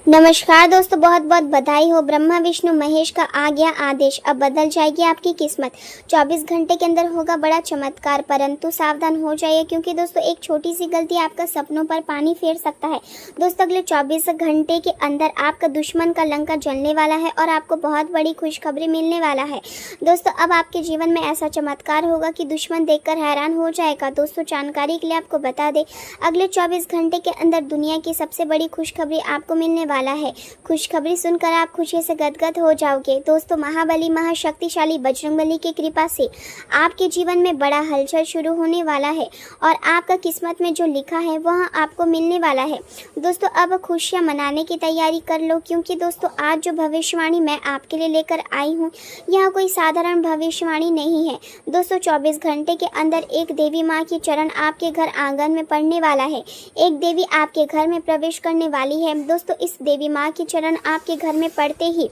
नमस्कार दोस्तों, बहुत बहुत बधाई हो। ब्रह्मा विष्णु महेश का आ गया आदेश, अब बदल जाएगी आपकी किस्मत। 24 घंटे के अंदर होगा बड़ा चमत्कार, परंतु सावधान हो जाइए क्योंकि दोस्तों एक छोटी सी गलती आपका सपनों पर पानी फेर सकता है। दोस्तों अगले 24 घंटे के अंदर आपका दुश्मन का लंका जलने वाला है और आपको बहुत बड़ी खुशखबरी मिलने वाला है। दोस्तों अब आपके जीवन में ऐसा चमत्कार होगा कि दुश्मन देखकर हैरान हो जाएगा। दोस्तों जानकारी के लिए आपको बता दें, अगले 24 घंटे के अंदर दुनिया की सबसे बड़ी खुशखबरी आपको मिलने वाला है। खुशखबरी सुनकर आप खुशी से गदगद हो जाओगे। दोस्तों महाबली महाशक्तिशाली बजरंगबली की कृपा से आपके जीवन में बड़ा हलचल शुरू होने वाला है और आपका किस्मत में जो लिखा है वह आपको मिलने वाला है। दोस्तों अब खुशियां मनाने की तैयारी कर लो क्योंकि दोस्तों आज जो भविष्यवाणी मैं आपके लिए लेकर आई हूँ यह कोई साधारण भविष्यवाणी नहीं है। दोस्तों 24 घंटे के अंदर एक देवी माँ की चरण आपके घर आंगन में पड़ने वाला है। एक देवी आपके घर में प्रवेश करने वाली है। दोस्तों इस देवी माँ की चरण आपके घर में पड़ते ही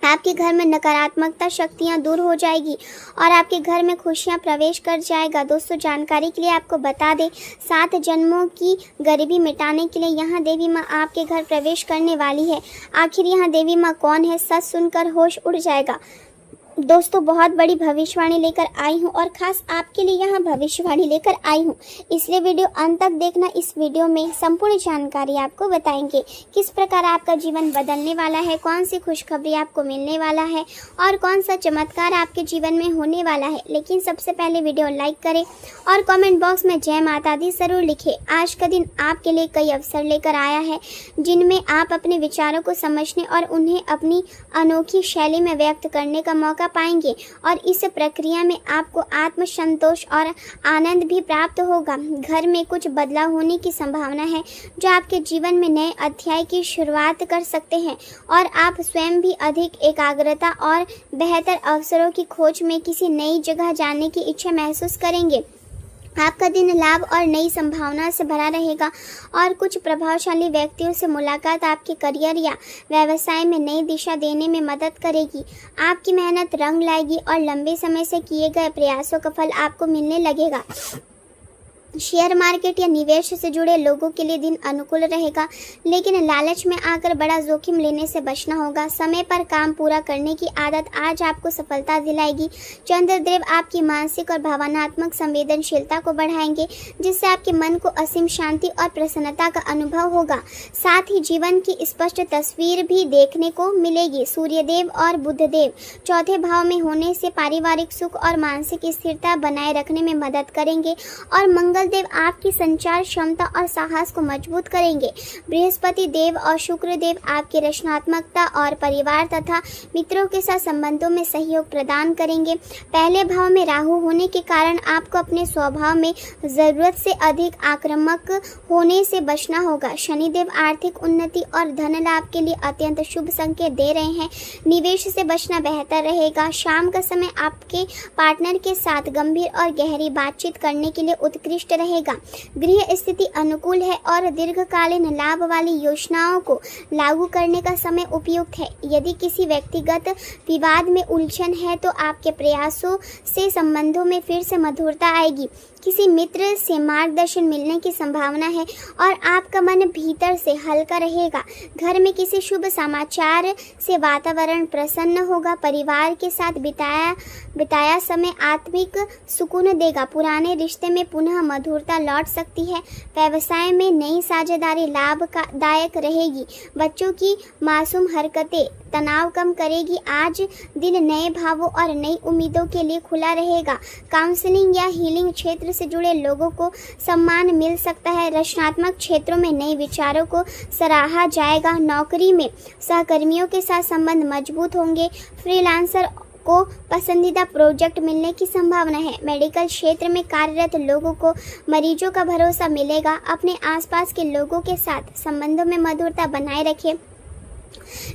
आपके घर में नकारात्मकता शक्तियां दूर हो जाएगी और आपके घर में खुशियां प्रवेश कर जाएगा। दोस्तों जानकारी के लिए आपको बता दें, 7 जन्मों की गरीबी मिटाने के लिए यहाँ देवी माँ आपके घर प्रवेश करने वाली है। आखिर यहाँ देवी माँ कौन है, सच सुनकर होश उड़ जाएगा। दोस्तों बहुत बड़ी भविष्यवाणी लेकर आई हूँ और खास आपके लिए यहाँ भविष्यवाणी लेकर आई हूँ, इसलिए वीडियो अंत तक देखना। इस वीडियो में संपूर्ण जानकारी आपको बताएंगे किस प्रकार आपका जीवन बदलने वाला है, कौन सी खुशखबरी आपको मिलने वाला है और कौन सा चमत्कार आपके जीवन में होने वाला है। लेकिन सबसे पहले वीडियो लाइक करें और कॉमेंट बॉक्स में जय माता दी जरूर लिखें। आज का दिन आपके लिए कई अवसर लेकर आया है जिनमें आप अपने विचारों को समझने और उन्हें अपनी अनोखी शैली में व्यक्त करने का मौका पाएंगे और इस प्रक्रिया में आपको आत्मसंतोष और आनंद भी प्राप्त होगा। घर में कुछ बदलाव होने की संभावना है जो आपके जीवन में नए अध्याय की शुरुआत कर सकते हैं और आप स्वयं भी अधिक एकाग्रता और बेहतर अवसरों की खोज में किसी नई जगह जाने की इच्छा महसूस करेंगे। आपका दिन लाभ और नई संभावना से भरा रहेगा और कुछ प्रभावशाली व्यक्तियों से मुलाकात आपके करियर या व्यवसाय में नई दिशा देने में मदद करेगी। आपकी मेहनत रंग लाएगी और लंबे समय से किए गए प्रयासों का फल आपको मिलने लगेगा। शेयर मार्केट या निवेश से जुड़े लोगों के लिए दिन अनुकूल रहेगा, लेकिन लालच में आकर बड़ा जोखिम लेने से बचना होगा। समय पर काम पूरा करने की आदत आज आपको सफलता दिलाएगी। चंद्रदेव आपकी मानसिक और भावनात्मक संवेदनशीलता को बढ़ाएंगे जिससे आपके मन को असीम शांति और प्रसन्नता का अनुभव होगा। साथ ही जीवन की स्पष्ट तस्वीर भी देखने को मिलेगी। सूर्यदेव और बुधदेव चौथे भाव में होने से पारिवारिक सुख और मानसिक स्थिरता बनाए रखने में मदद करेंगे और मंगल देव आपकी संचार क्षमता और साहस को मजबूत करेंगे। बृहस्पति देव और शुक्र देव आपकी रचनात्मकता और परिवार तथा मित्रों के साथ संबंधों में सहयोग प्रदान करेंगे। पहले भाव में राहु होने के कारण आपको अपने स्वभाव में जरूरत से अधिक आक्रामक होने से बचना होगा। शनिदेव आर्थिक उन्नति और धन लाभ के लिए अत्यंत शुभ संकेत दे रहे हैं। निवेश से बचना बेहतर रहेगा। शाम का समय आपके पार्टनर के साथ गंभीर और गहरी बातचीत करने के लिए उत्कृष्ट रहेगा। गृह स्थिति अनुकूल है और दीर्घकालीन लाभ वाली योजनाओं को लागू करने का समय उपयुक्त है। यदि किसी व्यक्तिगत विवाद में उलझन है तो आपके प्रयासों से संबंधों में फिर से मधुरता आएगी। किसी मित्र से मार्गदर्शन मिलने की संभावना है और आपका मन भीतर से हल्का रहेगा। घर में किसी शुभ समाचार से वातावरण प्रसन्न होगा। परिवार के साथ बिताया समय आत्मिक सुकून देगा। पुराने रिश्ते में पुनः मधुरता लौट सकती है। व्यवसाय में नई साझेदारी लाभदायक रहेगी। बच्चों की मासूम हरकतें तनाव कम करेगी। आज दिन नए भावों और नई उम्मीदों के लिए खुला रहेगा। काउंसलिंग या हीलिंग क्षेत्र से जुड़े लोगों को सम्मान मिल सकता है। रचनात्मक क्षेत्रों में नए विचारों को सराहा जाएगा। नौकरी में सहकर्मियों के साथ संबंध मजबूत होंगे। फ्रीलांसर को पसंदीदा प्रोजेक्ट मिलने की संभावना है। मेडिकल क्षेत्र में कार्यरत लोगों को मरीजों का भरोसा मिलेगा। अपने आसपास के लोगों के साथ संबंधों में मधुरता बनाए रखें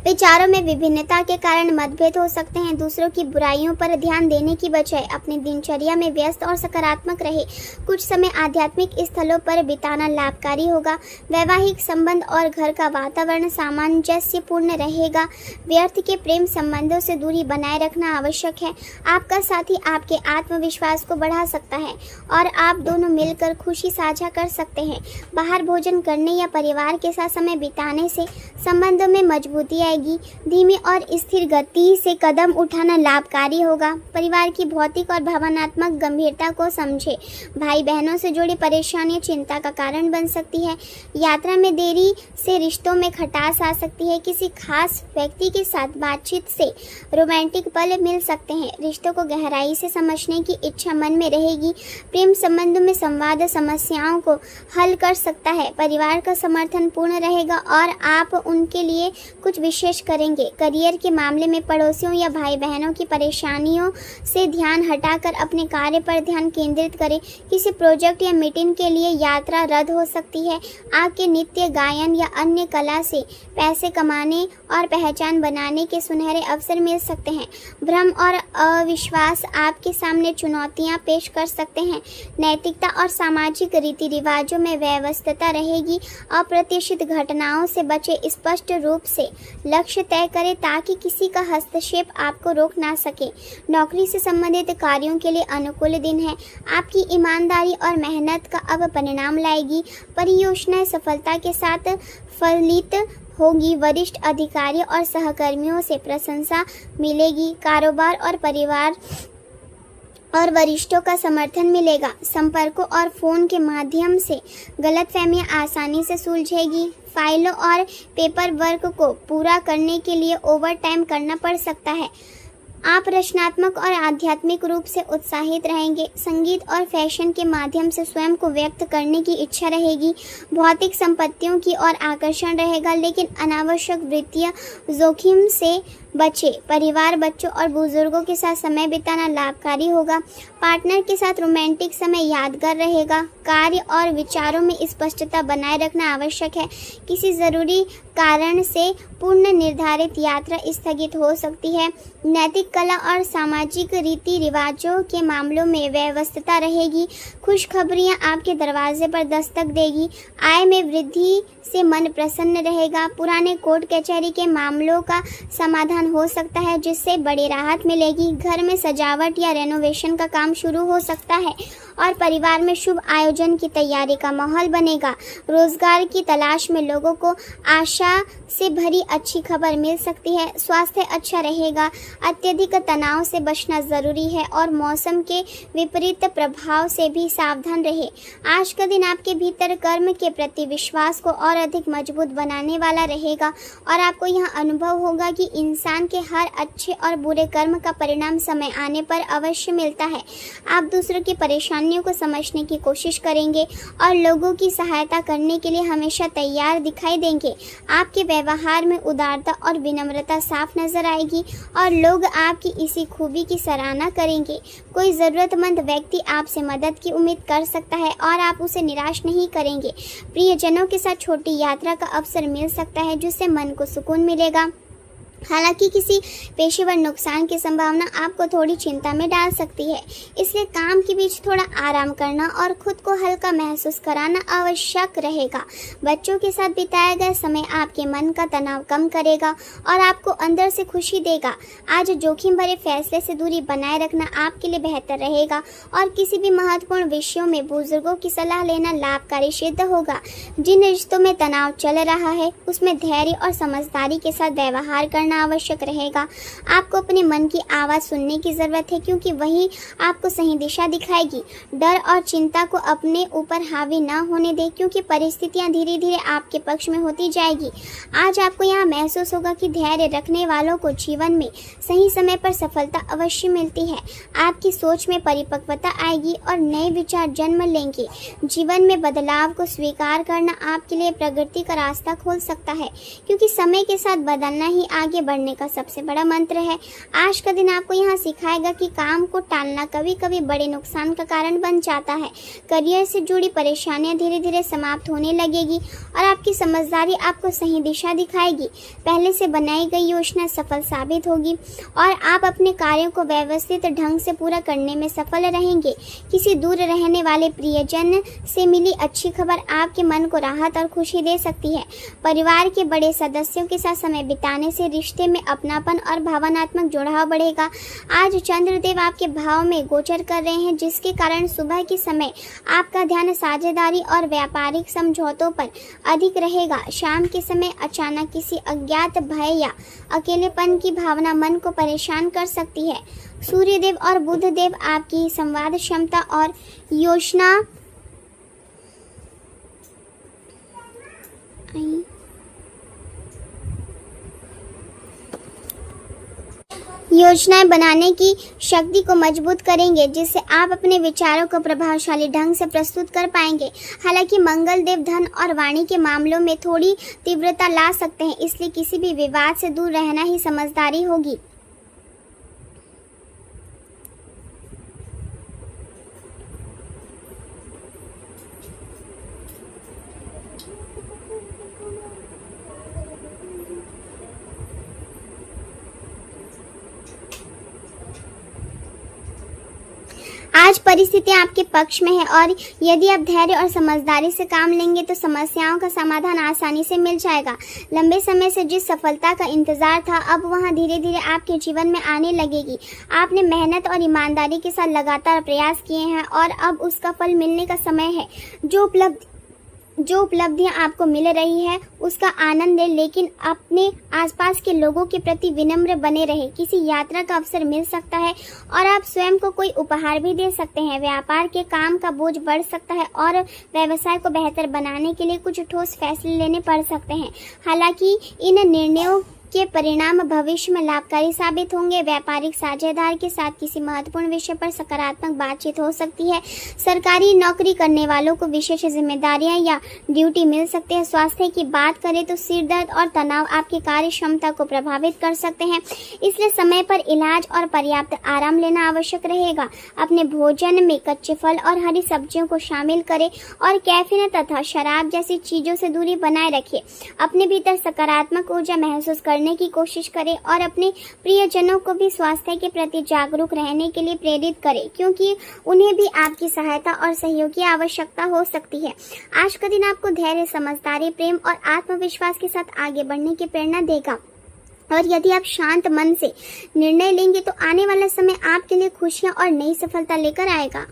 विचारों में विभिन्नता के कारण मतभेद हो सकते हैं। दूसरों की बुराइयों पर ध्यान देने की बजाय अपनी दिनचर्या में व्यस्त और सकारात्मक रहे। कुछ समय आध्यात्मिक स्थलों पर बिताना लाभकारी होगा। वैवाहिक संबंध और घर का वातावरण सामंजस्यपूर्ण रहेगा। व्यर्थ के प्रेम संबंधों से दूरी बनाए रखना आवश्यक है। आपका साथी आपके आत्मविश्वास को बढ़ा सकता है और आप दोनों मिलकर खुशी साझा कर सकते हैं। बाहर भोजन करने या परिवार के साथ समय बिताने से संबंधों में मजबूती आएगी। धीमी और स्थिर गति से कदम उठाना लाभकारी होगा। परिवार की भौतिक और भावनात्मक गंभीरता को समझे। भाई बहनों से जुड़ी परेशानियां चिंता का कारण बन सकती है। यात्रा में देरी से रिश्तों में खटास आ सकती है। किसी खास व्यक्ति के साथ बातचीत से रोमांटिक पल मिल सकते हैं। रिश्तों को गहराई से समझने की इच्छा मन में रहेगी। प्रेम संबंधों में संवाद समस्याओं को हल कर सकता है। परिवार का समर्थन पूर्ण रहेगा और आप उनके लिए कुछ विशेष करेंगे। करियर के मामले में पड़ोसियों या भाई बहनों की परेशानियों से ध्यान हटाकर अपने कार्य पर ध्यान केंद्रित करें। किसी प्रोजेक्ट या मीटिंग के लिए यात्रा रद्द हो सकती है। आपके नृत्य, गायन या अन्य कला से पैसे कमाने और पहचान बनाने के सुनहरे अवसर मिल सकते हैं। भ्रम और अविश्वास आपके सामने चुनौतियां पेश कर सकते हैं। नैतिकता और सामाजिक रीति रिवाजों में व्यवस्था रहेगी। अप्रत्याशित घटनाओं से बचे। स्पष्ट रूप से लक्ष्य तय करें ताकि किसी का हस्तक्षेप आपको रोक ना सके। नौकरी से संबंधित कार्यों के लिए अनुकूल दिन है। आपकी ईमानदारी और मेहनत का अब परिणाम लाएगी। परियोजनाएं सफलता के साथ फलित होगी। वरिष्ठ अधिकारियों और सहकर्मियों से प्रशंसा मिलेगी। कारोबार और परिवार और वरिष्ठों का समर्थन मिलेगा। संपर्कों और फोन के माध्यम से गलतफहमियां आसानी से सुलझेगी। फाइलों और पेपर वर्क को पूरा करने के लिए ओवर टाइम करना पड़ सकता है। आप रचनात्मक और आध्यात्मिक रूप से उत्साहित रहेंगे। संगीत और फैशन के माध्यम से स्वयं को व्यक्त करने की इच्छा रहेगी। भौतिक संपत्तियों की ओर आकर्षण रहेगा, लेकिन अनावश्यक वित्तीय जोखिम से बचे। परिवार, बच्चों और बुजुर्गों के साथ समय बिताना लाभकारी होगा। पार्टनर के साथ रोमांटिक समय यादगार रहेगा। कार्य और विचारों में स्पष्टता बनाए रखना आवश्यक है। किसी जरूरी कारण से पूर्ण निर्धारित यात्रा स्थगित हो सकती है। नैतिक कला और सामाजिक रीति रिवाजों के मामलों में व्यवस्था रहेगी। खुशखबरियां आपके दरवाजे पर दस्तक देगी। आय में वृद्धि से मन प्रसन्न रहेगा। पुराने कोर्ट कचहरी के मामलों का समाधान हो सकता है, जिससे बड़ी राहत मिलेगी। घर में सजावट या रेनोवेशन का काम शुरू हो सकता है और परिवार में शुभ आयोजन की तैयारी का माहौल बनेगा। रोजगार की तलाश में लोगों को आशा से भरी अच्छी खबर मिल सकती है। स्वास्थ्य अच्छा रहेगा। अत्यधिक तनाव से बचना जरूरी है और मौसम के विपरीत प्रभाव से भी सावधान रहे। आज का दिन आपके भीतर कर्म के प्रति विश्वास को और अधिक मजबूत बनाने वाला रहेगा और आपको यह अनुभव होगा कि इंसान के हर अच्छे और बुरे कर्म का परिणाम समय आने पर अवश्य मिलता है। आप दूसरों की परेशानियों को समझने की कोशिश करेंगे और लोगों की सहायता करने के लिए हमेशा तैयार दिखाई देंगे। आपके व्यवहार में उदारता और विनम्रता साफ नजर आएगी और लोग आपकी इसी खूबी की सराहना करेंगे। कोई जरूरतमंद व्यक्ति आपसे मदद की उम्मीद कर सकता है और आप उसे निराश नहीं करेंगे। प्रियजनों के साथ छोटी यात्रा का अवसर मिल सकता है, जिससे मन को सुकून मिलेगा। हालांकि किसी पेशेवर नुकसान की संभावना आपको थोड़ी चिंता में डाल सकती है, इसलिए काम के बीच थोड़ा आराम करना और खुद को हल्का महसूस कराना आवश्यक रहेगा। बच्चों के साथ बिताया गया समय आपके मन का तनाव कम करेगा और आपको अंदर से खुशी देगा। आज जोखिम भरे फैसले से दूरी बनाए रखना आपके लिए बेहतर रहेगा और किसी भी महत्वपूर्ण विषयों में बुजुर्गों की सलाह लेना लाभकारी सिद्ध होगा। जिन रिश्तों में तनाव चल रहा है उसमें धैर्य और समझदारी के साथ व्यवहार करना आवश्यक रहेगा। आपको अपने मन की आवाज सुनने की जरूरत है, क्योंकि वही आपको सही दिशा दिखाएगी। डर और चिंता को अपने ऊपर हावी न होने दें, क्योंकि परिस्थितियां धीरे धीरे आपके पक्ष में होती जाएगी। आज आपको यहाँ महसूस होगा कि धैर्य रखने वालों को जीवन में सही समय पर सफलता अवश्य मिलती है। आपकी सोच में परिपक्वता आएगी और नए विचार जन्म लेंगे। जीवन में बदलाव को स्वीकार करना आपके लिए प्रगति का रास्ता खोल सकता है, क्योंकि समय के साथ बदलना ही आगे आगे बढ़ने का सबसे बड़ा मंत्र है। आज का दिन आपको यहाँ सिखाएगा कि काम को टालना कभी कभी बड़े नुकसान का कारण बन जाता है। करियर से जुड़ी परेशानियां धीरे धीरे समाप्त होने लगेगी और आपकी समझदारी आपको सही दिशा दिखाएगी। पहले से बनाई गई योजना सफल साबित होगी और आप अपने कार्यों को व्यवस्थित ढंग से पूरा करने में सफल रहेंगे। किसी दूर रहने वाले प्रियजन से मिली अच्छी खबर आपके मन को राहत और खुशी दे सकती है। परिवार के बड़े सदस्यों के साथ समय बिताने से रिश्ते में अपनापन और भावनात्मक जुड़ाव बढ़ेगा। आज चंद्रदेव आपके भाव में गोचर कर रहे हैं, जिसके कारण सुबह के समय आपका ध्यान साझेदारी और व्यापारिक समझौतों पर अधिक रहेगा। शाम के समय अचानक किसी अज्ञात भय या अकेलेपन की भावना मन को परेशान कर सकती है। सूर्यदेव और बुधदेव आपकी संवाद क्षमता और योजनाएं बनाने की शक्ति को मजबूत करेंगे, जिससे आप अपने विचारों को प्रभावशाली ढंग से प्रस्तुत कर पाएंगे। हालांकि मंगल देव धन और वाणी के मामलों में थोड़ी तीव्रता ला सकते हैं, इसलिए किसी भी विवाद से दूर रहना ही समझदारी होगी। आज परिस्थितियां आपके पक्ष में है और यदि आप धैर्य और समझदारी से काम लेंगे तो समस्याओं का समाधान आसानी से मिल जाएगा। लंबे समय से जिस सफलता का इंतजार था, अब वहां धीरे धीरे आपके जीवन में आने लगेगी। आपने मेहनत और ईमानदारी के साथ लगातार प्रयास किए हैं और अब उसका फल मिलने का समय है। जो उपलब्धियां आपको मिल रही है उसका आनंद लें, लेकिन अपने आसपास के लोगों के प्रति विनम्र बने रहे। किसी यात्रा का अवसर मिल सकता है और आप स्वयं को कोई उपहार भी दे सकते हैं। व्यापार के काम का बोझ बढ़ सकता है और व्यवसाय को बेहतर बनाने के लिए कुछ ठोस फैसले लेने पड़ सकते हैं। हालांकि इन निर्णयों के परिणाम भविष्य में लाभकारी साबित होंगे। व्यापारिक साझेदार के साथ किसी महत्वपूर्ण विषय पर सकारात्मक बातचीत हो सकती है। सरकारी नौकरी करने वालों को विशेष जिम्मेदारियां या ड्यूटी मिल सकती है। स्वास्थ्य की बात करें तो सिर दर्द और तनाव आपकी कार्य क्षमता को प्रभावित कर सकते हैं, इसलिए समय पर इलाज और पर्याप्त आराम लेना आवश्यक रहेगा। अपने भोजन में कच्चे फल और हरी सब्जियों को शामिल करें और कैफीन तथा शराब जैसी चीजों से दूरी बनाए रखें। अपने भीतर सकारात्मक ऊर्जा महसूस करने की कोशिश करें और अपने प्रियजनों को भी स्वास्थ्य के प्रति जागरूक रहने के लिए प्रेरित करें, क्योंकि उन्हें भी आपकी सहायता और सहयोग की आवश्यकता हो सकती है। आज का दिन आपको धैर्य, समझदारी, प्रेम और आत्मविश्वास के साथ आगे बढ़ने की प्रेरणा देगा और यदि आप शांत मन से निर्णय लेंगे तो आने वाला समय आपके लिए खुशियां और नई सफलता लेकर आएगा।